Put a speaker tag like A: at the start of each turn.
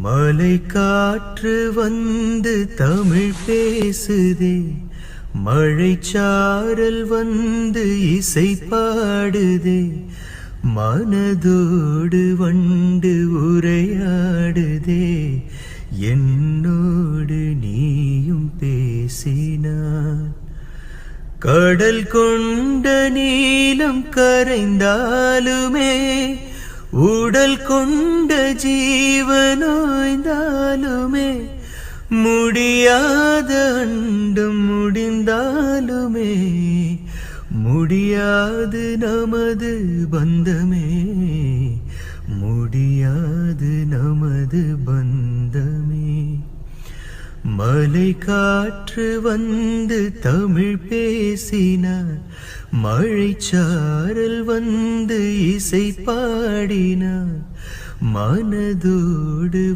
A: மலை காற்று வந்து தமிழ் பேசுதே, மழைச்சாரல் வந்து இசை பாடுதே, மனதோடு வண்டு உரையாடுதே, என்னோடு நீயும் பேசினான். கடல் கொண்ட நீலம் கரைந்தாலுமே, உடல் கொண்ட ஜீவனோய்ந்தாலுமே, முடியாத அண்டம் முடிந்தாலுமே, முடியாது நமது பந்தமே, முடியாது நமது பந்தமே. மலை காற்று வந்து தமிழ் பேசினார், மழைச்சாரல் வந்து இசை பாடினார், மனதோடு